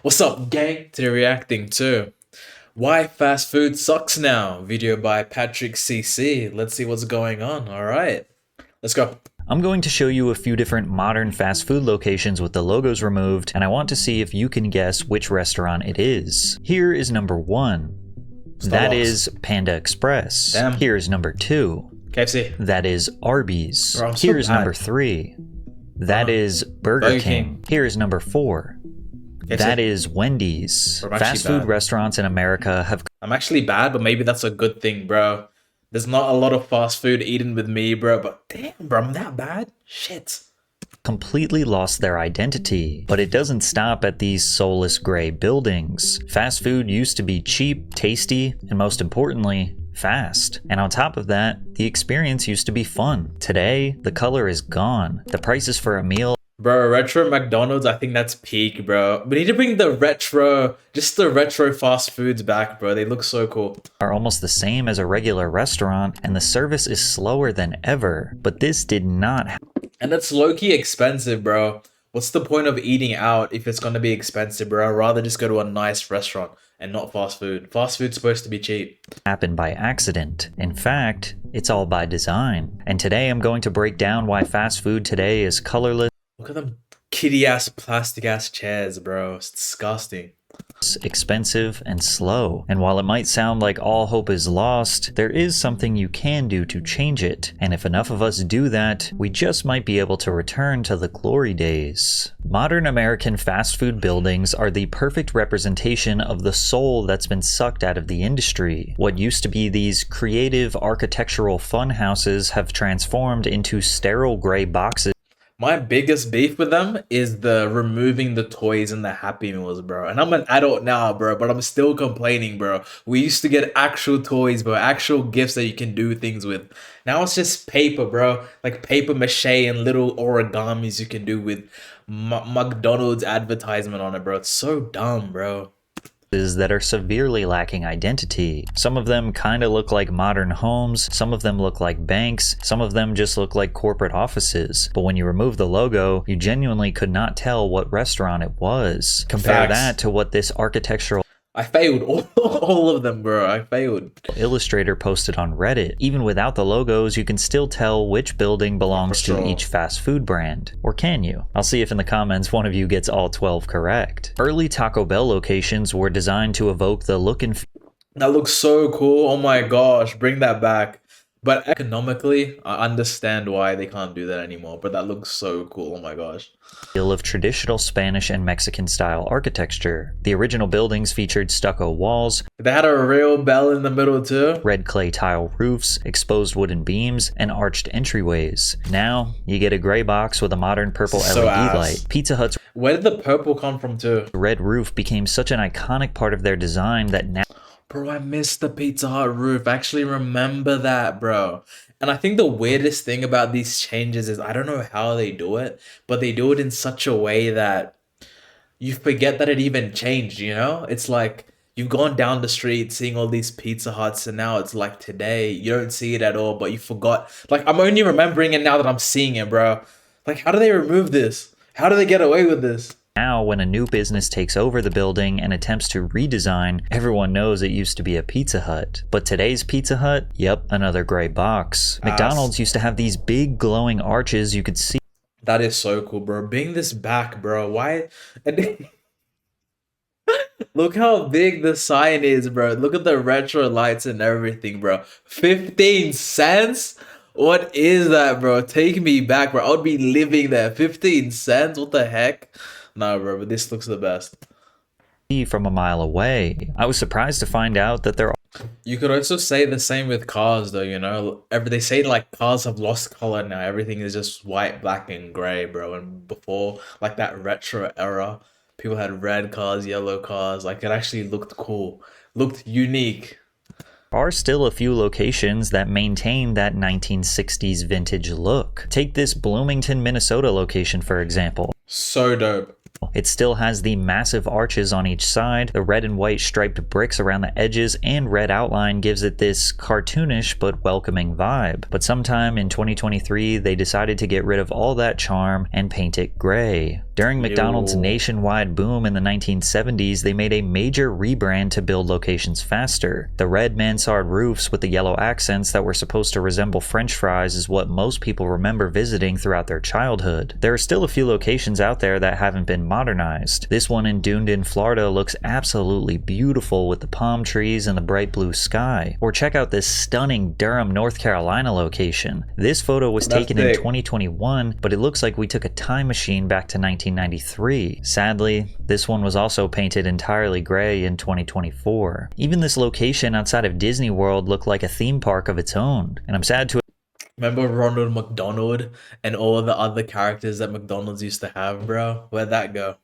What's up, gang? Today reacting to Why Fast Food Sucks Now, video by Patrick CC. Let's see what's going on. Alright, let's go. I'm going to show you a few different modern fast food locations with the logos removed, and I want to see if you can guess which restaurant it is. Here is number 1. That is Panda Express. Damn. Here is number 2. KFC. That is Arby's. Bro, I'm so Here is bad. number 3. That is Burger King. Here is number 4. KFC. That is Wendy's. Bro, I'm actually Fast food bad. restaurants in America have I'm actually bad, but maybe that's a good thing, bro. There's not a lot of fast food eaten with me, bro, but damn, bro, I'm that bad? Shit. completely lost their identity. But it doesn't stop at these soulless gray buildings. Fast food used to be cheap, tasty, and most importantly, fast. And on top of that, the experience used to be fun. Today, the color is gone. The prices for a meal Bro, retro McDonald's, I think that's peak, bro. We need to bring the retro fast foods back, bro. They look so cool. are almost the same as a regular restaurant, and the service is slower than ever. But this did not And it's low-key expensive, bro. What's the point of eating out if it's gonna be expensive, bro? I'd rather just go to a nice restaurant and not fast food. Fast food's supposed to be cheap. happen by accident. In fact, it's all by design. And today I'm going to break down why fast food today is colorless, Look at them kitty-ass, plastic-ass chairs, bro. It's disgusting. expensive, and slow. And while it might sound like all hope is lost, there is something you can do to change it. And if enough of us do that, we just might be able to return to the glory days. Modern American fast food buildings are the perfect representation of the soul that's been sucked out of the industry. What used to be these creative architectural fun houses have transformed into sterile gray boxes. My biggest beef with them is the removing the toys and the Happy Meals, bro. And I'm an adult now, bro, but I'm still complaining, bro. We used to get actual toys, bro, actual gifts that you can do things with. Now it's just paper, bro. Like paper mache and little origamis you can do with McDonald's advertisement on it, bro. It's so dumb, bro. That are severely lacking identity. Some of them kind of look like modern homes, some of them look like banks, some of them just look like corporate offices. But when you remove the logo, you genuinely could not tell what restaurant it was. Compare Facts. that to what this architectural I failed all of them, bro. I failed. illustrator posted on Reddit. Even without the logos, you can still tell which building belongs For sure. to each fast food brand. Or can you? I'll see if in the comments one of you gets all 12 correct. Early Taco Bell locations were designed to evoke the look and That looks so cool. Oh my gosh, bring that back. But economically, I understand why they can't do that anymore. But that looks so cool. Oh my gosh. feel of traditional Spanish and Mexican style architecture. The original buildings featured stucco walls, They had a real bell in the middle too. red clay tile roofs, exposed wooden beams, and arched entryways. Now, you get a gray box with a modern purple So LED ass. light. Pizza Hut's Where did the purple come from too? red roof became such an iconic part of their design that now Bro, I missed the Pizza Hut roof. I actually remember that, bro. And I think the weirdest thing about these changes is I don't know how they do it, but they do it in such a way that you forget that it even changed, you know? It's like you've gone down the street seeing all these Pizza Huts, and now it's like today you don't see it at all, but you forgot. Like, I'm only remembering it now that I'm seeing it, bro. Like, how do they remove this? How do they get away with this? when a new business takes over the building and attempts to redesign, everyone knows it used to be a Pizza Hut. But today's Pizza Hut? Yep, another gray box. McDonald's used to have these big glowing arches you could see That is so cool, bro. Bring this back, bro. Why? And look how big the sign is, bro. Look at the retro lights and everything, bro. 15 cents? What is that, bro? Take me back, bro. I would be living there. 15 cents? What the heck? Nah, bro, but this looks the best. from a mile away. I was surprised to find out that there You could also say the same with cars, though, you know? They say, like, cars have lost color now. Everything is just white, black, and gray, bro. And before, like, that retro era, people had red cars, yellow cars. Like, it actually looked cool. Looked unique. are still a few locations that maintain that 1960s vintage look. Take this Bloomington, Minnesota location for example. So dope. It still has the massive arches on each side, the red and white striped bricks around the edges, and red outline gives it this cartoonish but welcoming vibe. But sometime in 2023, they decided to get rid of all that charm and paint it gray. During McDonald's Yo. nationwide boom in the 1970s, they made a major rebrand to build locations faster. The red mansard roofs with the yellow accents that were supposed to resemble French fries is what most people remember visiting throughout their childhood. There are still a few locations out there that haven't been modernized. This one in Dunedin, Florida looks absolutely beautiful with the palm trees and the bright blue sky. Or check out this stunning Durham, North Carolina location. This photo was That's taken in big. 2021, but it looks like we took a time machine back to 1993. Sadly, this one was also painted entirely gray in 2024. Even this location outside of Disney World looked like a theme park of its own, and I'm sad to Remember Ronald McDonald and all the other characters that McDonald's used to have, bro? Where'd that go?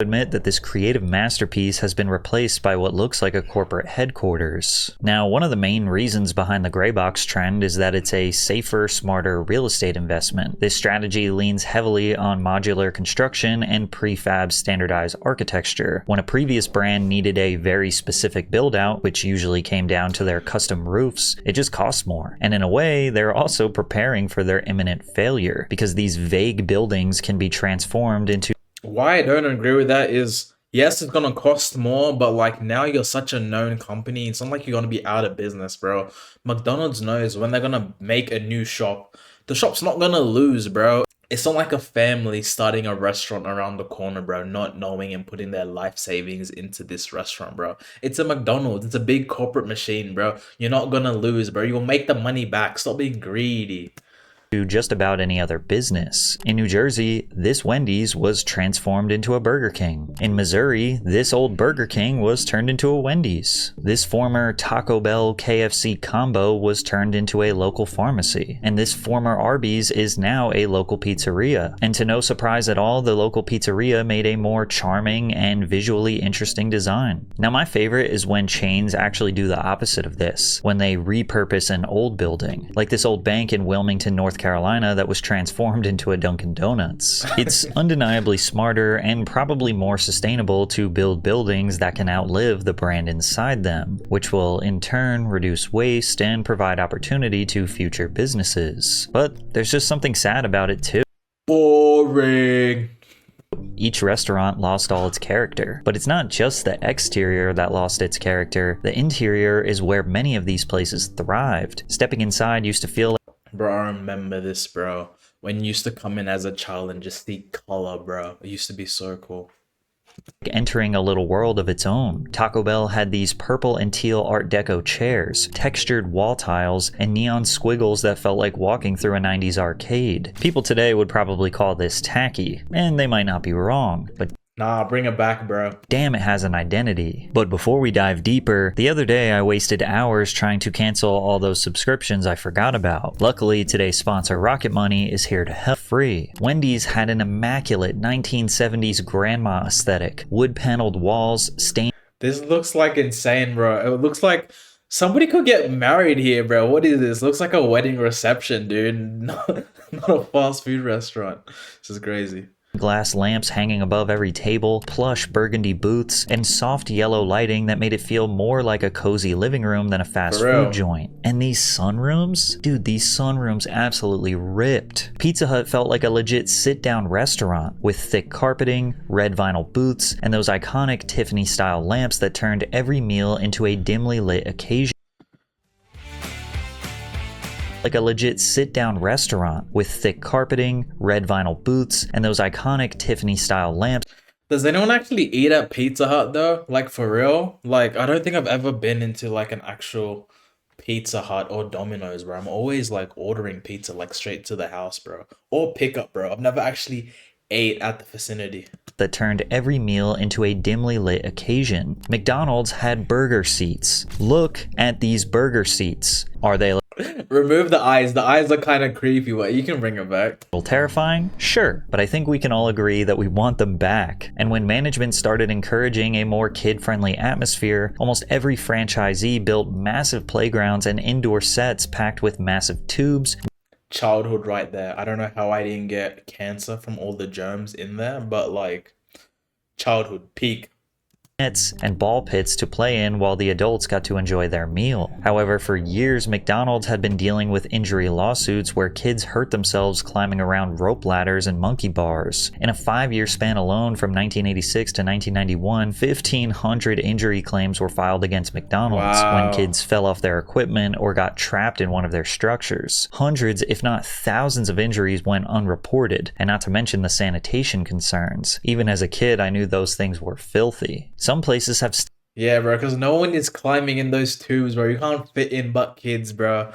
admit that this creative masterpiece has been replaced by what looks like a corporate headquarters. Now, one of the main reasons behind the gray box trend is that it's a safer, smarter real estate investment. This strategy leans heavily on modular construction and prefab standardized architecture. When a previous brand needed a very specific build-out, which usually came down to their custom roofs, it just cost more. And in a way, they're also preparing for their imminent failure, because these vague buildings can be transformed into Why I don't agree with that is, yes, it's gonna cost more, but like now you're such a known company, it's not like you're gonna be out of business, bro. McDonald's knows when they're gonna make a new shop, the shop's not gonna lose, bro. It's not like a family starting a restaurant around the corner, bro, not knowing and putting their life savings into this restaurant, bro. It's a McDonald's, it's a big corporate machine, bro. You're not gonna lose, bro. You'll make the money back. Stop being greedy. just about any other business. In New Jersey, this Wendy's was transformed into a Burger King. In Missouri, this old Burger King was turned into a Wendy's. This former Taco Bell KFC combo was turned into a local pharmacy. And this former Arby's is now a local pizzeria. And to no surprise at all, the local pizzeria made a more charming and visually interesting design. Now, my favorite is when chains actually do the opposite of this, when they repurpose an old building, like this old bank in Wilmington, North Carolina that was transformed into a Dunkin' Donuts. It's undeniably smarter and probably more sustainable to build buildings that can outlive the brand inside them, which will in turn reduce waste and provide opportunity to future businesses. But there's just something sad about it too. Boring. Each restaurant lost all its character. But it's not just the exterior that lost its character. The interior is where many of these places thrived. Stepping inside used to feel like Bro, I remember this, bro. When you used to come in as a child and just see color, bro. It used to be so cool. entering a little world of its own. Taco Bell had these purple and teal Art Deco chairs, textured wall tiles, and neon squiggles that felt like walking through a 90s arcade. People today would probably call this tacky, and they might not be wrong, but Nah, bring it back, bro. damn, it has an identity. But before we dive deeper, the other day I wasted hours trying to cancel all those subscriptions I forgot about. Luckily, today's sponsor Rocket Money is here to help free. Wendy's had an immaculate 1970s grandma aesthetic, wood-paneled walls, stained This looks like insane, bro. It looks like somebody could get married here, bro. What is this? Looks like a wedding reception, dude. Not a fast food restaurant. This is crazy. glass lamps hanging above every table, plush burgundy booths, and soft yellow lighting that made it feel more like a cozy living room than a fast For real. food joint. And these sunrooms? Dude, these sunrooms absolutely ripped. Pizza Hut felt like a legit sit-down restaurant with thick carpeting, red vinyl booths, and those iconic Tiffany-style lamps that turned every meal into a dimly lit occasion. Like a legit sit-down restaurant with thick carpeting, red vinyl booths, and those iconic Tiffany-style lamps. Does anyone actually eat at Pizza Hut though? Like for real? Like I don't think I've ever been into like an actual Pizza Hut or Domino's, bro. I'm always like ordering pizza like straight to the house, bro. Or pickup, bro. I've never actually ate at the vicinity. That turned every meal into a dimly lit occasion. McDonald's had burger seats. Look at these burger seats. Are they Remove the eyes. The eyes are kind of creepy, but you can bring it back. terrifying? Sure, but I think we can all agree that we want them back. And when management started encouraging a more kid-friendly atmosphere, almost every franchisee built massive playgrounds and indoor sets packed with massive tubes, childhood right there. I don't know how I didn't get cancer from all the germs in there, but like childhood peak. nets and ball pits to play in while the adults got to enjoy their meal. However, for years, McDonald's had been dealing with injury lawsuits where kids hurt themselves climbing around rope ladders and monkey bars. In a 5-year span alone from 1986 to 1991, 1,500 injury claims were filed against McDonald's when Wow. kids fell off their equipment or got trapped in one of their structures. Hundreds, if not thousands of injuries went unreported, and not to mention the sanitation concerns. Even as a kid, I knew those things were filthy. Some places have Yeah, bro, because no one is climbing in those tubes, bro. You can't fit in but kids, bro.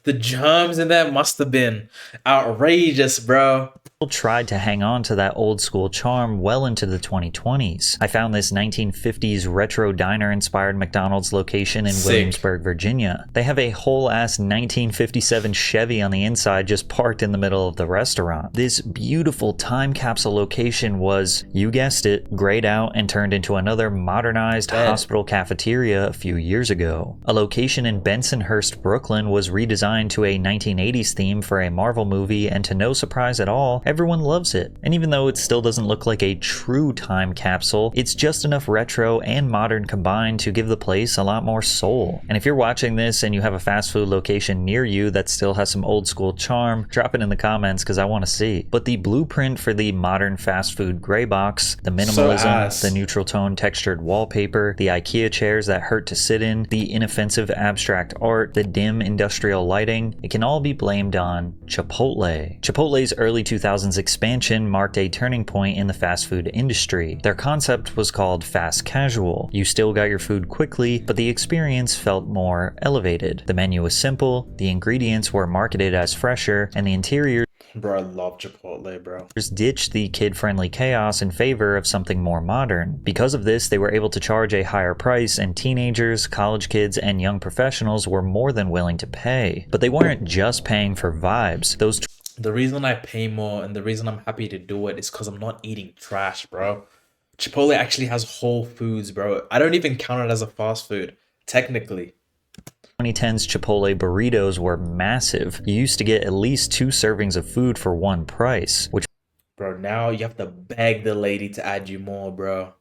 The germs in there must have been outrageous, bro. tried to hang on to that old school charm well into the 2020s. I found this 1950s retro diner inspired McDonald's location in Sick. Williamsburg, Virginia. They have a whole ass 1957 Chevy on the inside just parked in the middle of the restaurant. This beautiful time capsule location was, you guessed it, grayed out and turned into another modernized hospital cafeteria a few years ago. A location in Bensonhurst, Brooklyn was redesigned to a 1980s theme for a Marvel movie, and to no surprise at all, everyone loves it. And even though it still doesn't look like a true time capsule, it's just enough retro and modern combined to give the place a lot more soul. And if you're watching this and you have a fast food location near you that still has some old school charm, drop it in the comments because I want to see. But the blueprint for the modern fast food gray box, the minimalism, the neutral tone textured wallpaper, the IKEA chairs that hurt to sit in, the inoffensive abstract art, the dim industrial lighting, it can all be blamed on Chipotle. Chipotle's early 2000s expansion marked a turning point in the fast food industry. Their concept was called fast casual. You still got your food quickly, but the experience felt more elevated. The menu was simple, the ingredients were marketed as fresher, and the interior Bro, I love Chipotle, bro. ditched the kid-friendly chaos in favor of something more modern. Because of this, they were able to charge a higher price, and teenagers, college kids, and young professionals were more than willing to pay. But they weren't just paying for vibes. The reason I pay more and the reason I'm happy to do it is because I'm not eating trash, bro. Chipotle actually has whole foods, bro. I don't even count it as a fast food, technically. 2010's Chipotle burritos were massive. You used to get at least 2 servings of food for one price, which Bro, now you have to beg the lady to add you more, bro.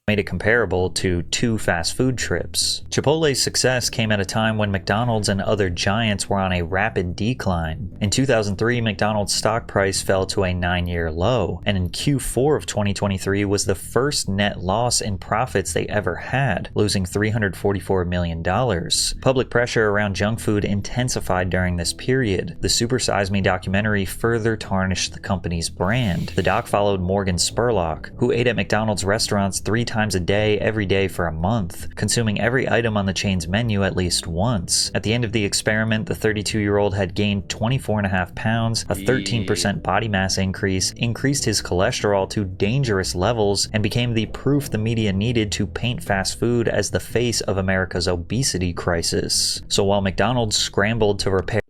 made it comparable to 2 fast food trips. Chipotle's success came at a time when McDonald's and other giants were on a rapid decline. In 2003, McDonald's stock price fell to a 9-year low, and in Q4 of 2023 was the first net loss in profits they ever had, losing $344 million. Public pressure around junk food intensified during this period. The Super Size Me documentary further tarnished the company's brand. The doc followed Morgan Spurlock, who ate at McDonald's restaurants 3 times a day every day for a month, consuming every item on the chain's menu at least once. At the end of the experiment, the 32-year-old had gained 24.5 pounds, a 13% body mass increase, increased his cholesterol to dangerous levels, and became the proof the media needed to paint fast food as the face of America's obesity crisis. So while McDonald's scrambled to repair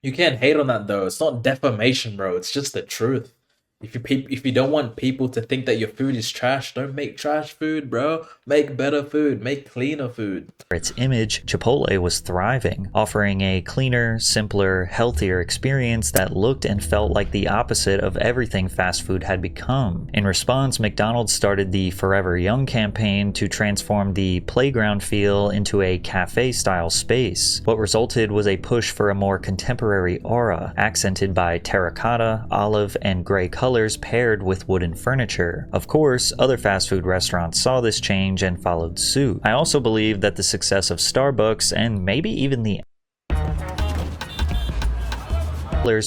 You can't hate on that though. It's not defamation, bro. It's just the truth. If you don't want people to think that your food is trash, don't make trash food, bro. Make better food. Make cleaner food. its image, Chipotle was thriving, offering a cleaner, simpler, healthier experience that looked and felt like the opposite of everything fast food had become. In response, McDonald's started the Forever Young campaign to transform the playground feel into a cafe-style space. What resulted was a push for a more contemporary aura, accented by terracotta, olive, and gray colors paired with wooden furniture. Of course, other fast food restaurants saw this change and followed suit. I also believe that the success of Starbucks, and maybe even the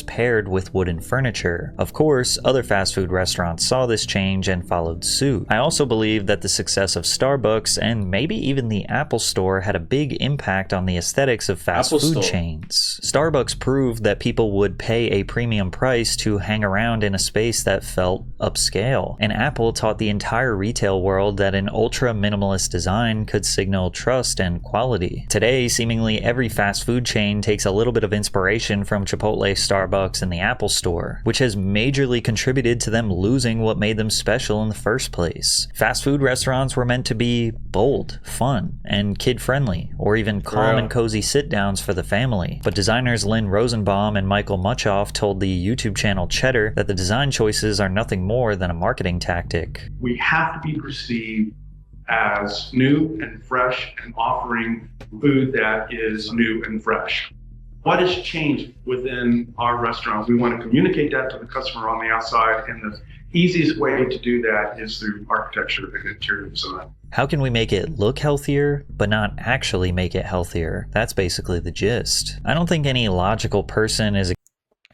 paired with wooden furniture. Of course, other fast food restaurants saw this change and followed suit. I also believe that the success of Starbucks, and maybe even the Apple Store, had a big impact on the aesthetics of fast food chains. Starbucks proved that people would pay a premium price to hang around in a space that felt upscale, and Apple taught the entire retail world that an ultra-minimalist design could signal trust and quality. Today, seemingly every fast food chain takes a little bit of inspiration from Chipotle, Starbucks and the Apple Store, which has majorly contributed to them losing what made them special in the first place. Fast food restaurants were meant to be bold, fun, and kid-friendly, or even calm and cozy sit-downs for the family. But designers Lynn Rosenbaum and Michael Muchoff told the YouTube channel Cheddar that the design choices are nothing more than a marketing tactic. We have to be perceived as new and fresh and offering food that is new and fresh. What has changed within our restaurants? We want to communicate that to the customer on the outside, and the easiest way to do that is through architecture and interior design. How can we make it look healthier, but not actually make it healthier? That's basically the gist. I don't think any logical person is...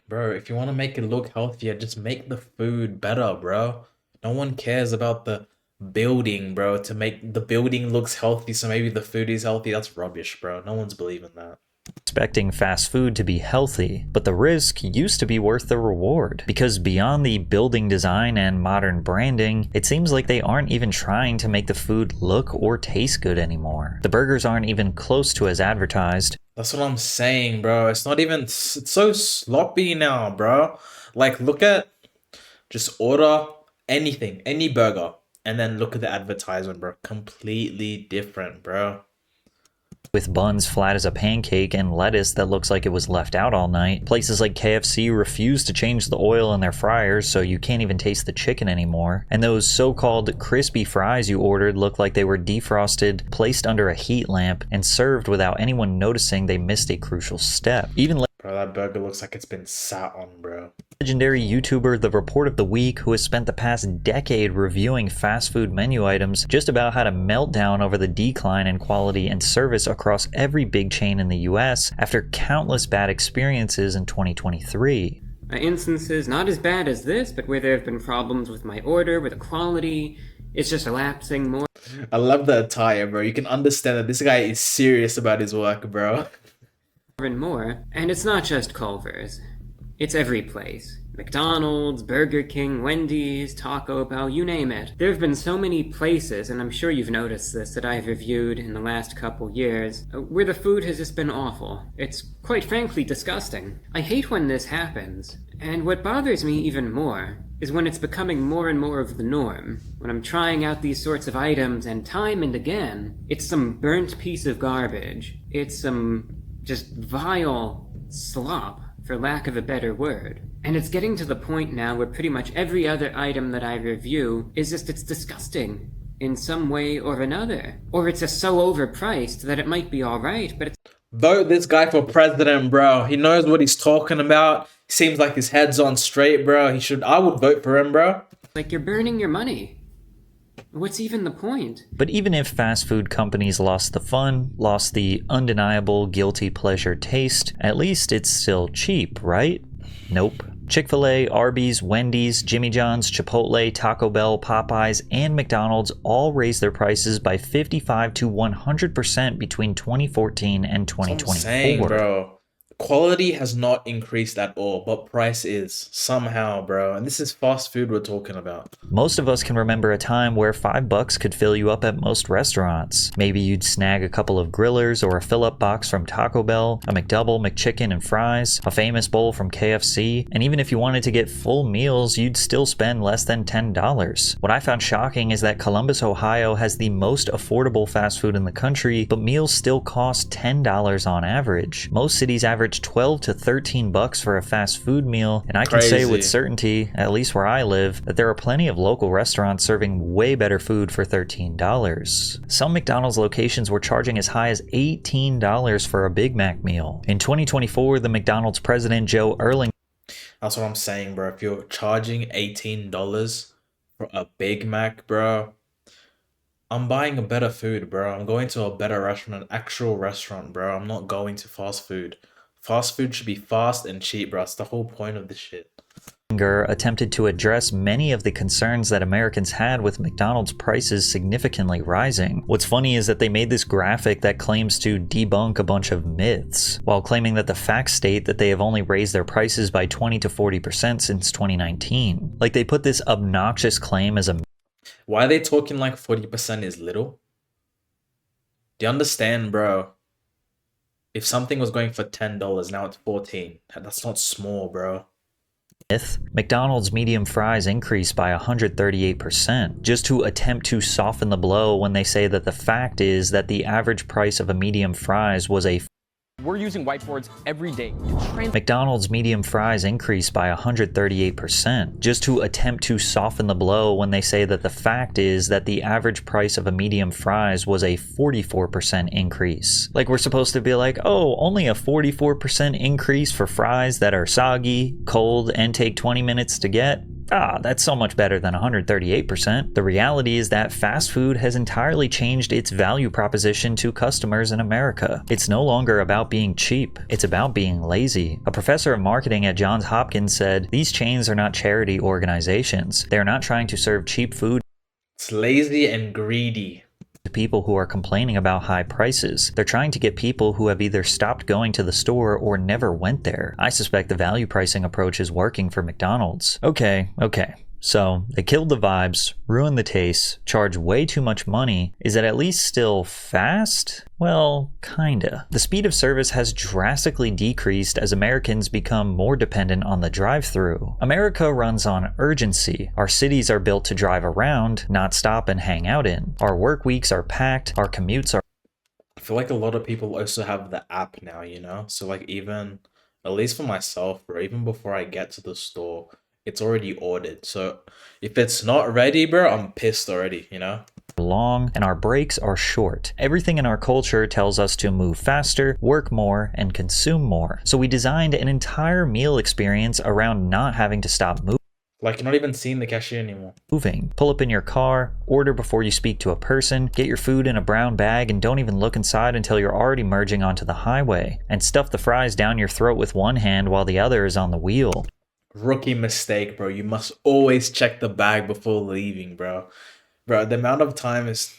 Bro, if you want to make it look healthier, just make the food better, bro. No one cares about the building, bro, to make the building looks healthy, so maybe the food is healthy. That's rubbish, bro. No one's believing that. Expecting fast food to be healthy, but the risk used to be worth the reward, because beyond the building design and modern branding, it seems like they aren't even trying to make the food look or taste good anymore. The burgers aren't even close to as advertised. That's what I'm saying, bro. It's not even, it's so sloppy now, bro. Like, look at, just order anything, any burger, and then look at the advertisement, bro. Completely different, bro. With buns flat as a pancake and lettuce that looks like it was left out all night. Places like KFC refuse to change the oil in their fryers, so you can't even taste the chicken anymore. And those so-called crispy fries you ordered look like they were defrosted, placed under a heat lamp, and served without anyone noticing they missed a crucial step. Even bro, that burger looks like it's been sat on, bro. Legendary YouTuber The Report of the Week, who has spent the past decade reviewing fast food menu items, just about had a meltdown over the decline in quality and service across every big chain in the US after countless bad experiences in 2023. Instances not as bad as this, but where there have been problems with my order, with the quality, it's just elapsing more. I love the attire, bro. You can understand that this guy is serious about his work, bro. And more, and it's not just Culver's. It's every place. McDonald's, Burger King, Wendy's, Taco Bell, you name it. There have been so many places, and I'm sure you've noticed this, that I've reviewed in the last couple years, where the food has just been awful. It's quite frankly disgusting. I hate when this happens, and what bothers me even more is when it's becoming more and more of the norm. When I'm trying out these sorts of items, and time and again, it's some burnt piece of garbage. It's some just vile slop, for lack of a better word. And it's getting to the point now where pretty much every other item that I review is just, it's disgusting in some way or another. Or it's just so overpriced that it might be alright, but it's... Vote this guy for president, bro. He knows what he's talking about. Seems like his head's on straight, bro. I would vote for him, bro. like you're burning your money. What's even the point? But even if fast food companies lost the fun, lost the undeniable guilty pleasure taste, at least it's still cheap, right? Nope. Chick-fil-A, Arby's, Wendy's, Jimmy John's, Chipotle, Taco Bell, Popeyes, and McDonald's all raised their prices by 55 to 100% between 2014 and 2024. That's what I'm saying, bro. Quality has not increased at all, but price is somehow, bro. And this is fast food we're talking about. Most of us can remember a time where $5 could fill you up at most restaurants. Maybe you'd snag a couple of grillers or a fill-up box from Taco Bell, a McDouble, McChicken, and fries, a famous bowl from KFC, and even if you wanted to get full meals, you'd still spend less than $10. What I found shocking is that Columbus, Ohio has the most affordable fast food in the country, but meals still cost $10 on average. Most cities average $12 to $13 for a fast food meal, and I can say with certainty, at least where I live, that there are plenty of local restaurants serving way better food for $13. Some McDonald's locations were charging as high as $18 for a Big Mac meal. In 2024, the McDonald's president Joe Erling... That's what I'm saying, bro. If you're charging $18 for a Big Mac, bro, I'm buying a better food, bro. I'm going to a better restaurant, an actual restaurant, bro. I'm not going to fast food. Fast food should be fast and cheap, bro. That's the whole point of this shit. Attempted to address many of the concerns that Americans had with McDonald's prices significantly rising. What's funny is that they made this graphic that claims to debunk a bunch of myths, while claiming that the facts state that they have only raised their prices by 20 to 40% since 2019. Like they put this obnoxious claim as a... Why are they talking like 40% is little? Do you understand, bro? If something was going for $10, now it's 14. That's not small, bro. McDonald's medium fries increased by 138%, just to attempt to soften the blow when they say that the fact is that the average price of a medium fries was a We're using whiteboards every day. McDonald's medium fries increased by 138%, just to attempt to soften the blow when they say that the fact is that the average price of a medium fries was a 44% increase. Like we're supposed to be like, oh, only a 44% increase for fries that are soggy, cold, and take 20 minutes to get? Ah, that's so much better than 138%. The reality is that fast food has entirely changed its value proposition to customers in America. It's no longer about being cheap, it's about being lazy. A professor of marketing at Johns Hopkins said, "These chains are not charity organizations. They're not trying to serve cheap food. It's lazy and greedy. To people who are complaining about high prices. They're trying to get people who have either stopped going to the store or never went there. I suspect the value pricing approach is working for McDonald's." Okay. So, they killed the vibes, ruined the taste, charged way too much money. Is it at least still fast? Well, kinda. The speed of service has drastically decreased as Americans become more dependent on the drive-thru. America runs on urgency. Our cities are built to drive around, not stop and hang out in. Our work weeks are packed, our commutes are I feel like a lot of people also have the app now, you know? So like even at least for myself, bro, even before I get to the store, it's already ordered. So if it's not ready, bro, I'm pissed already, you know? long, and our breaks are short. Everything in our culture tells us to move faster, work more, and consume more. So we designed an entire meal experience around not having to stop moving. Like, you're not even seeing the cashier anymore. Pull up in your car, order before you speak to a person, get your food in a brown bag, and don't even look inside until you're already merging onto the highway. And stuff the fries down your throat with one hand while the other is on the wheel. Rookie mistake, bro. You must always check the bag before leaving, bro. Bro, the amount of time is...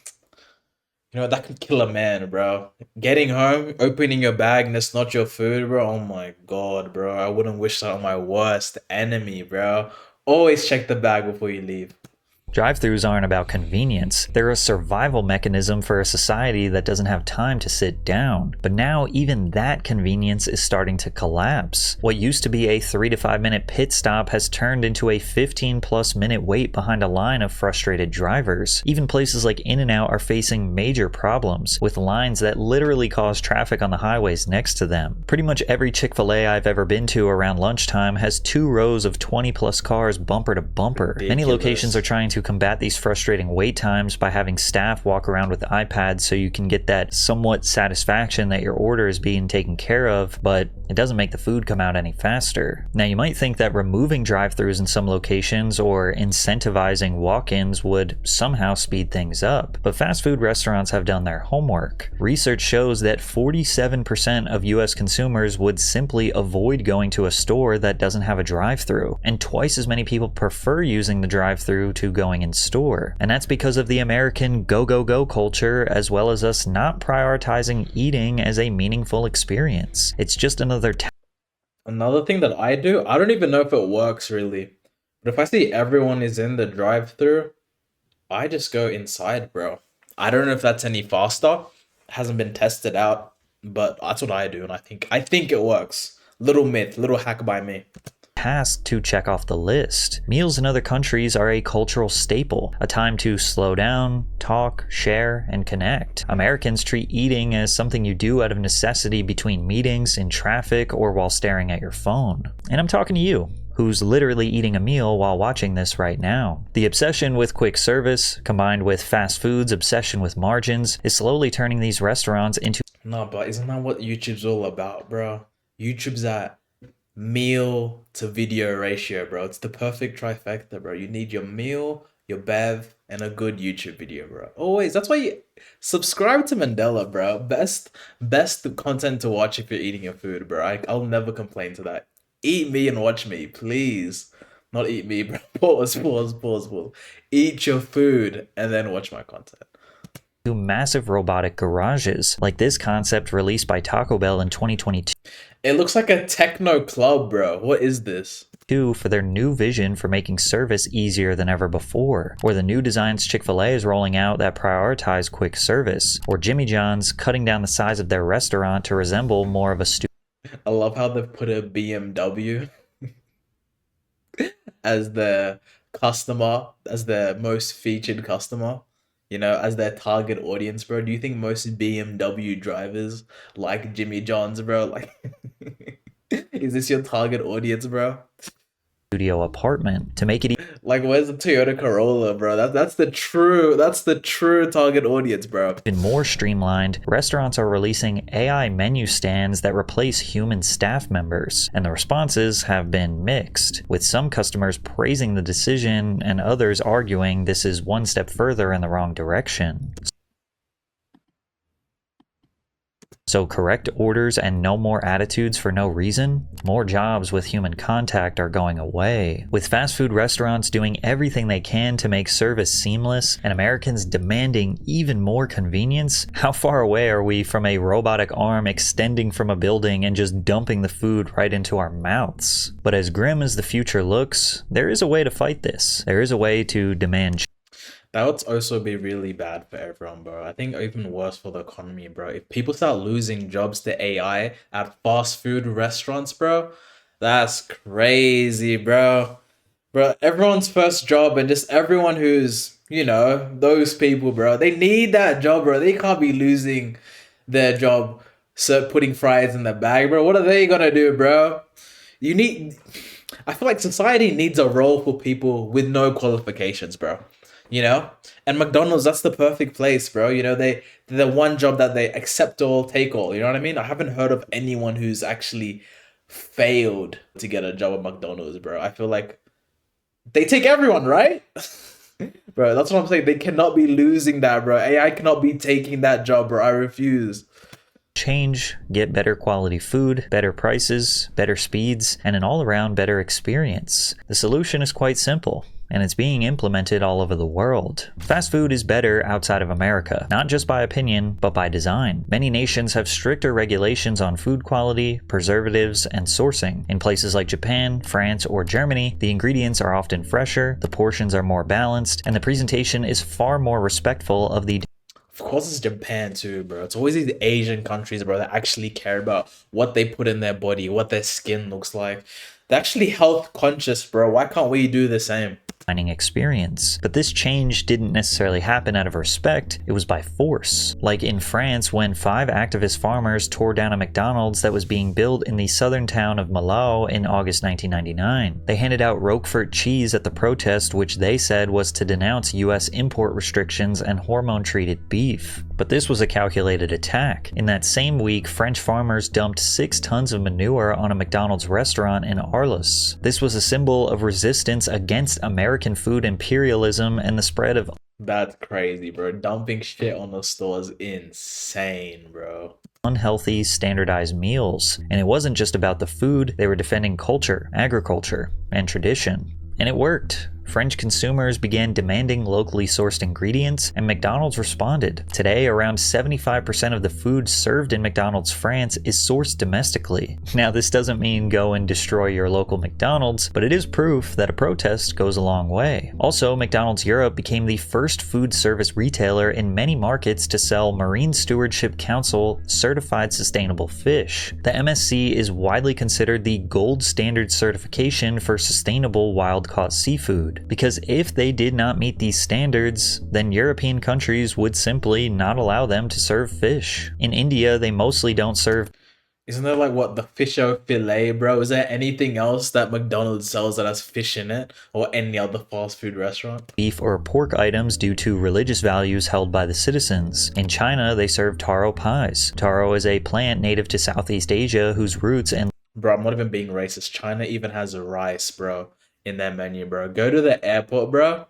You know, that could kill a man, bro. Getting home, opening your bag, and it's not your food, bro. Oh my god, bro. I wouldn't wish that on my worst enemy, bro. Always check the bag before you leave. Drive-thrus aren't about convenience. They're a survival mechanism for a society that doesn't have time to sit down. But now even that convenience is starting to collapse. What used to be a 3 to 5 minute pit stop has turned into a 15+ minute wait behind a line of frustrated drivers. Even places like In-N-Out are facing major problems, with lines that literally cause traffic on the highways next to them. Pretty much every Chick-fil-A I've ever been to around lunchtime has 2 rows of 20+ cars bumper to bumper. Ridiculous. Many locations are trying to combat these frustrating wait times by having staff walk around with iPads so you can get that somewhat satisfaction that your order is being taken care of, but it doesn't make the food come out any faster. Now, you might think that removing drive-thrus in some locations or incentivizing walk-ins would somehow speed things up, but fast food restaurants have done their homework. Research shows that 47% of US consumers would simply avoid going to a store that doesn't have a drive-thru, and twice as many people prefer using the drive-thru to going in store. And that's because of the American go go go culture, as well as us not prioritizing eating as a meaningful experience. It's just another thing that I do, I don't even know if it works really, but if I see everyone is in the drive-thru, I just go inside, bro. I don't know if that's any faster. It hasn't been tested out, but that's what I do, and I think it works. Little myth, little hack by me. Task to check off the list. Meals in other countries are a cultural staple, a time to slow down, talk, share, and connect. Americans treat eating as something you do out of necessity between meetings, in traffic, or while staring at your phone. And I'm talking to you, who's literally eating a meal while watching this right now. The obsession with quick service, combined with fast food's obsession with margins, is slowly turning these restaurants into... No, but isn't that what YouTube's all about, bro? YouTube's at meal to video ratio, bro. It's the perfect trifecta, bro. You need your meal, your bev, and a good YouTube video, bro. Always. That's why you subscribe to Mandela, bro. Best content to watch if you're eating your food, bro. I'll never complain to that. Eat me and watch me, please. Not eat me, bro. Pause. Eat your food and then watch my content. Massive robotic garages, like this concept released by Taco Bell in 2022. It looks like a techno club, bro. What is this? Two, for their new vision for making service easier than ever before, or the new designs Chick-fil-A is rolling out that prioritize quick service, or Jimmy John's cutting down the size of their restaurant to resemble more of a I love how they've put a BMW as the customer, as the most featured customer, as their target audience, bro. Do you think most BMW drivers like Jimmy John's, bro? Like, is this your target audience, bro? studio apartment to make it Like, where's the Toyota Corolla, bro? That's the true target audience, bro. even more streamlined. Restaurants are releasing AI menu stands that replace human staff members, and the responses have been mixed, with some customers praising the decision and others arguing this is one step further in the wrong direction. So correct orders and no more attitudes for no reason? More jobs with human contact are going away. With fast food restaurants doing everything they can to make service seamless and Americans demanding even more convenience, how far away are we from a robotic arm extending from a building and just dumping the food right into our mouths? But as grim as the future looks, there is a way to fight this. There is a way to demand That would also be really bad for everyone, bro. I think even worse for the economy, bro. If people start losing jobs to AI at fast food restaurants, bro, that's crazy, bro. Bro, everyone's first job and just everyone who's, those people, bro, they need that job, bro. They can't be losing their job putting fries in the bag, bro. What are they gonna do, bro? I feel like society needs a role for people with no qualifications, bro. And McDonald's, that's the perfect place, bro. They're the one job that they accept all, take all. You know what I mean? I haven't heard of anyone who's actually failed to get a job at McDonald's, bro. I feel like they take everyone, right? Bro, that's what I'm saying. They cannot be losing that, bro. AI cannot be taking that job, bro. I refuse. change, get better quality food, better prices, better speeds, and an all-around better experience. The solution is quite simple, and it's being implemented all over the world. Fast food is better outside of America, not just by opinion, but by design. Many nations have stricter regulations on food quality, preservatives, and sourcing. In places like Japan, France, or Germany, the ingredients are often fresher, the portions are more balanced, and the presentation is far more respectful of the Of course, it's Japan too, bro. It's always these Asian countries, bro, that actually care about what they put in their body, what their skin looks like. They're actually health conscious, bro. Why can't we do the same? dining experience. But this change didn't necessarily happen out of respect, it was by force. Like in France, when 5 activist farmers tore down a McDonald's that was being built in the southern town of Malo in August 1999. They handed out Roquefort cheese at the protest, which they said was to denounce US import restrictions and hormone-treated beef. But this was a calculated attack. In that same week, French farmers dumped 6 tons of manure on a McDonald's restaurant in Arles. This was a symbol of resistance against American food imperialism and the spread of That's crazy, bro. Dumping shit on the store is insane, bro. unhealthy, standardized meals. And it wasn't just about the food, they were defending culture, agriculture, and tradition. And it worked. French consumers began demanding locally sourced ingredients, and McDonald's responded. Today, around 75% of the food served in McDonald's France is sourced domestically. Now, this doesn't mean go and destroy your local McDonald's, but it is proof that a protest goes a long way. Also, McDonald's Europe became the first food service retailer in many markets to sell Marine Stewardship Council certified sustainable fish. The MSC is widely considered the gold standard certification for sustainable wild-caught seafood. Because if they did not meet these standards, then European countries would simply not allow them to serve fish. In India, they mostly don't serve Isn't there like what the fish o fillet, bro? Is there anything else that McDonald's sells that has fish in it, or any other fast food restaurant? beef or pork items due to religious values held by the citizens. In China, they serve taro pies. Taro is a plant native to Southeast Asia whose roots and Bro, I'm not even being racist. China even has rice, bro, in their menu, bro. Go to the airport, bro,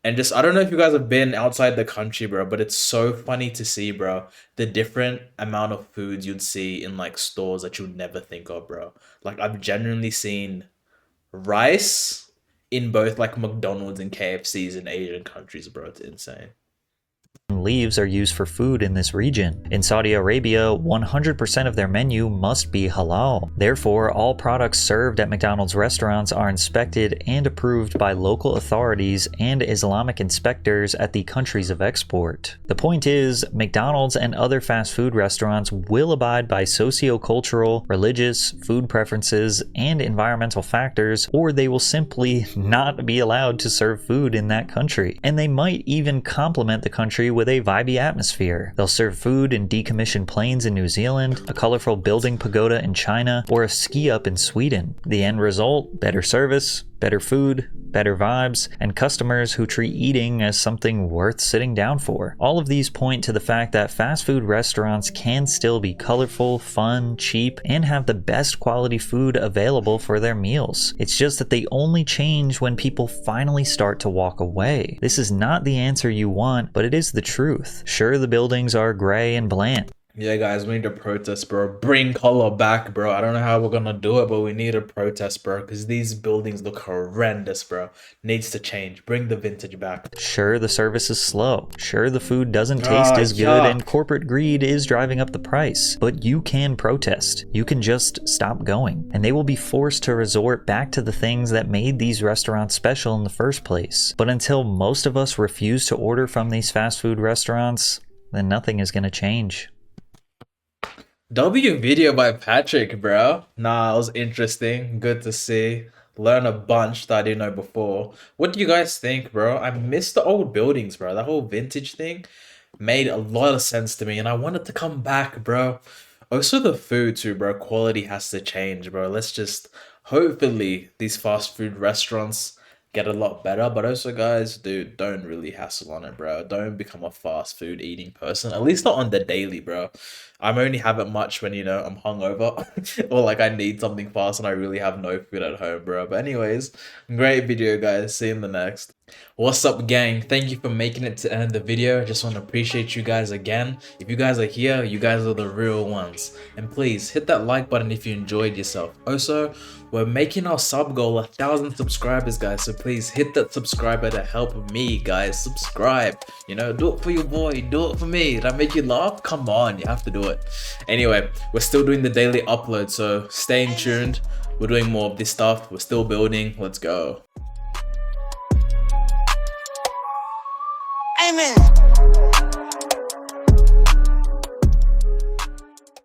and just, I don't know if you guys have been outside the country, bro, but it's so funny to see, bro, the different amount of foods you'd see in like stores that you'd never think of, bro. Like, I've genuinely seen rice in both like McDonald's and KFCs in Asian countries, bro. It's insane. Leaves are used for food in this region. In Saudi Arabia, 100% of their menu must be halal. Therefore, all products served at McDonald's restaurants are inspected and approved by local authorities and Islamic inspectors at the countries of export. The point is, McDonald's and other fast food restaurants will abide by socio-cultural, religious, food preferences, and environmental factors, or they will simply not be allowed to serve food in that country. And they might even complement the country with a vibey atmosphere. They'll serve food in decommissioned planes in New Zealand, a colorful building pagoda in China, or a ski up in Sweden. The end result? Better service, better food, better vibes, and customers who treat eating as something worth sitting down for. All of these point to the fact that fast food restaurants can still be colorful, fun, cheap, and have the best quality food available for their meals. It's just that they only change when people finally start to walk away. This is not the answer you want, but it is the truth. Sure, the buildings are gray and bland. Yeah, guys, we need to protest, bro. Bring color back, bro. I don't know how we're gonna do it, but we need to protest, bro, because these buildings look horrendous, bro. Needs to change. Bring the vintage back. Sure, the service is slow. Sure, the food doesn't taste as good, yuck. and corporate greed is driving up the price. But you can protest. You can just stop going. And they will be forced to resort back to the things that made these restaurants special in the first place. But until most of us refuse to order from these fast food restaurants, then nothing is gonna change. W video by Patrick, bro. Nah, it was interesting. Good to see. Learn a bunch that I didn't know before. What do you guys think, bro? I miss the old buildings, bro. That whole vintage thing made a lot of sense to me, and I wanted to come back, bro. Also, the food too, bro. Quality has to change, bro. Let's just hopefully these fast food restaurants get a lot better. But also, guys, dude, don't really hassle on it, bro. Don't become a fast food eating person. At least not on the daily, bro. I'm only have it much when, you know, I'm hungover or like I need something fast and I really have no food at home, bro. But anyways, great video, guys. See you in the next. What's up, gang? Thank you for making it to the end of the video. I just want to appreciate you guys again. If you guys are here, you guys are the real ones. And please hit that like button if you enjoyed yourself. Also, we're making our sub goal 1,000 subscribers, guys. So please hit that subscriber to help me, guys. Subscribe. You know, do it for your boy. Do it for me. Did I make you laugh? Come on, you have to do it. Anyway, we're still doing the daily upload, so stay tuned. We're doing more of this stuff. We're still building. Let's go.